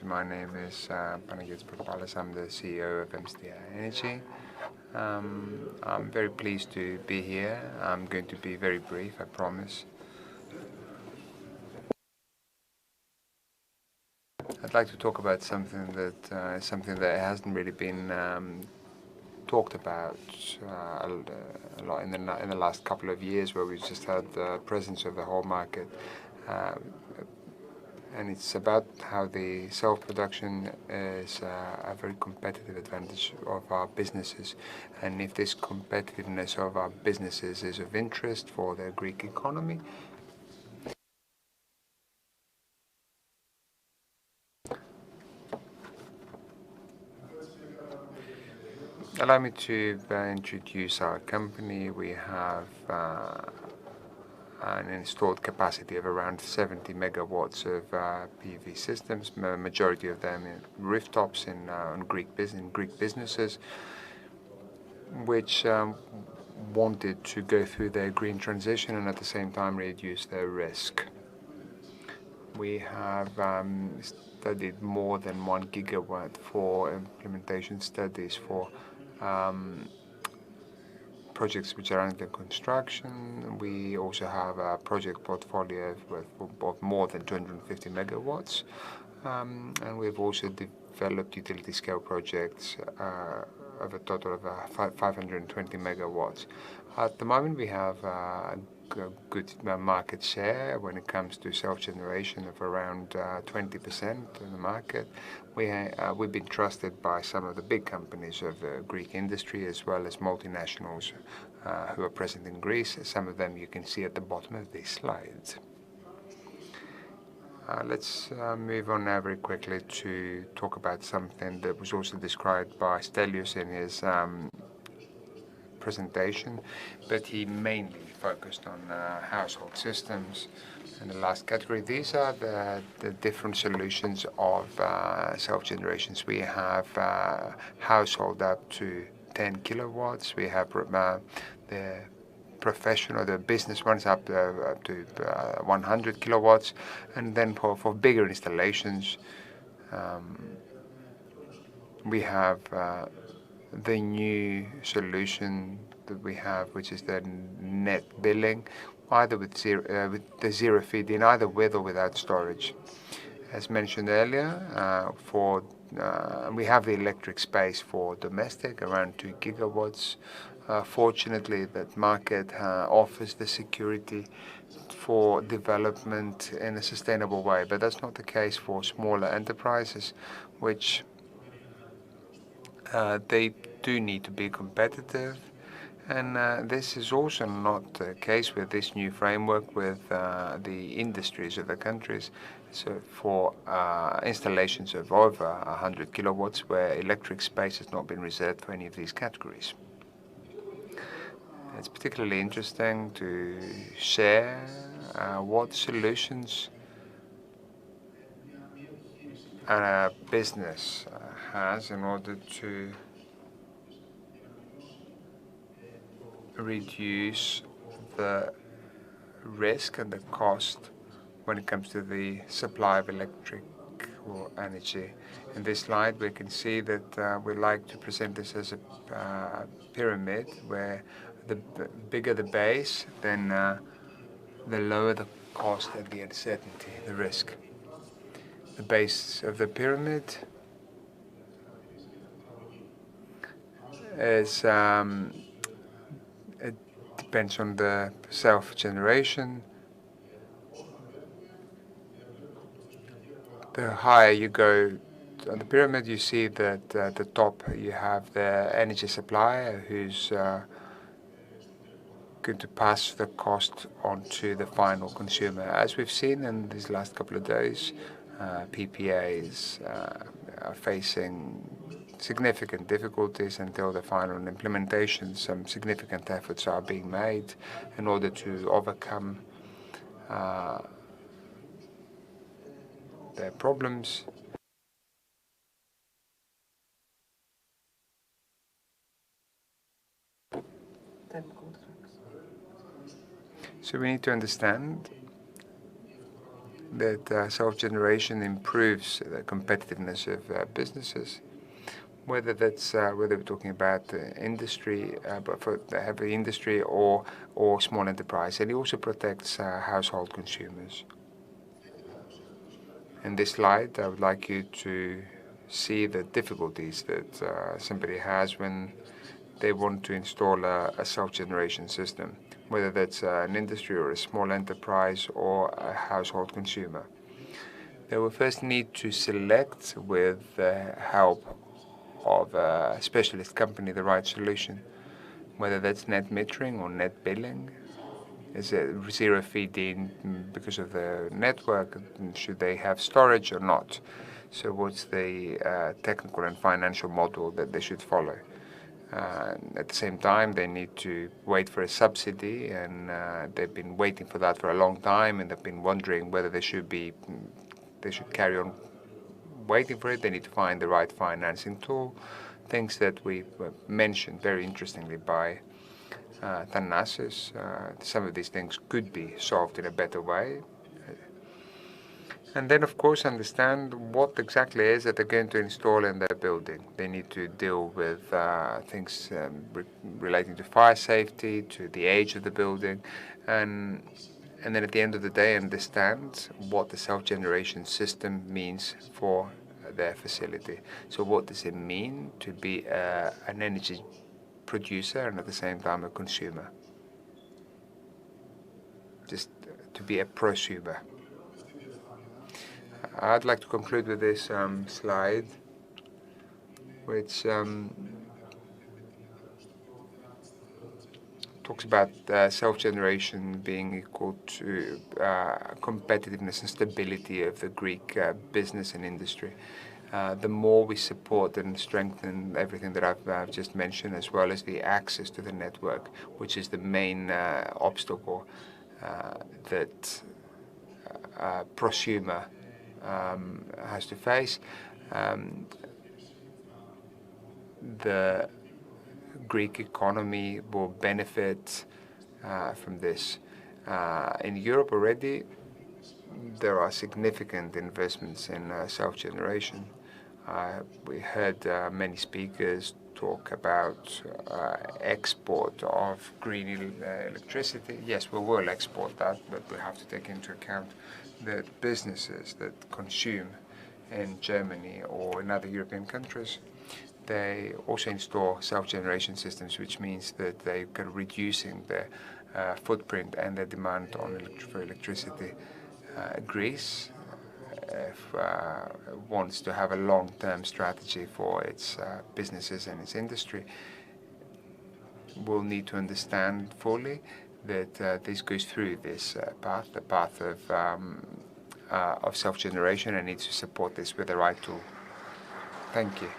My name is Panagiotis. I'm the CEO of MSDI Energy. I'm very pleased to be here. I'm going to be very brief, I promise. I'd like to talk about something that hasn't really been talked about a lot in the last couple of years, where we've just had the presence of the whole market. And it's about how the self-production is a very competitive advantage of our businesses, and if this competitiveness of our businesses is of interest for the Greek economy. Allow me to introduce our company. We have an installed capacity of around 70 megawatts of PV systems, majority of them in rooftops in Greek businesses, which wanted to go through their green transition and at the same time reduce their risk. We have studied more than 1 gigawatt for implementation studies for projects which are under construction. We also have a project portfolio of more than 250 megawatts, and we've also developed utility scale projects of a total of 520 megawatts. At the moment, we have a good market share when it comes to self-generation of around 20% in the market. We've been trusted by some of the big companies of the Greek industry, as well as multinationals who are present in Greece. Some of them you can see at the bottom of these slides. Let's move on now very quickly to talk about something that was also described by Stelios in his presentation, but he mainly focused on household systems. In the last category, these are the different solutions of self-generations. We have household up to 10 kilowatts. We have the professional, the business ones up to 100 kilowatts. And then for bigger installations, we have the new solution that we have, which is the net billing, either with the zero feed-in, either with or without storage. As mentioned earlier, we have the electric space for domestic, around 2 gigawatts. Fortunately, that market offers the security for development in a sustainable way, but that's not the case for smaller enterprises, which they do need to be competitive. And this is also not the case with this new framework with the industries of the countries. So for installations of over 100 kilowatts, where electric space has not been reserved for any of these categories. It's particularly interesting to share what solutions a business has in order to reduce the risk and the cost when it comes to the supply of electrical energy. In this slide, we can see that we like to present this as a pyramid, where the bigger the base, then the lower the cost and the uncertainty, the risk. The base of the pyramid is it depends on the self-generation. The higher you go on the pyramid, you see that at the top you have the energy supplier who's going to pass the cost on to the final consumer. As we've seen in these last couple of days, PPAs are facing significant difficulties until the final implementation. Some significant efforts are being made in order to overcome their problems. So we need to understand that self-generation improves the competitiveness of businesses, whether we're talking about industry, but for the heavy industry or small enterprise, and it also protects household consumers. In this slide, I would like you to see the difficulties that somebody has when they want to install a self-generation system, whether that's an industry or a small enterprise or a household consumer. They will first need to select, with the help of a specialist company, the right solution, whether that's net metering or net billing. Is it zero feed-in because of the network? Should they have storage or not? So what's the technical and financial model that they should follow? At the same time, they need to wait for a subsidy, and they've been waiting for that for a long time, and they've been wondering whether they should carry on waiting for it. They need to find the right financing tool, things that we mentioned very interestingly by Thanasis. Some of these things could be solved in a better way. And then, of course, understand what exactly it is that they're going to install in their building. They need to deal with things relating to fire safety, to the age of the building, and then at the end of the day, understand what the self-generation system means for their facility. So what does it mean to be an energy producer and at the same time a consumer? Just to be a prosumer. I'd like to conclude with this slide, which talks about self-generation being equal to competitiveness and stability of the Greek business and industry. The more we support and strengthen everything that I've just mentioned, as well as the access to the network, which is the main obstacle that prosumer has to face, the Greek economy will benefit from this. In Europe already, there are significant investments in self-generation. We heard many speakers talk about export of green electricity. Yes, we will export that, but we have to take into account that businesses that consume in Germany or in other European countries, they also install self-generation systems, which means that they are reducing their footprint and their demand for electricity. Greece wants to have a long-term strategy for its businesses and its industry. We'll need to understand fully that this goes through this path, the path of self-generation, and needs to support this with the right tool. Thank you.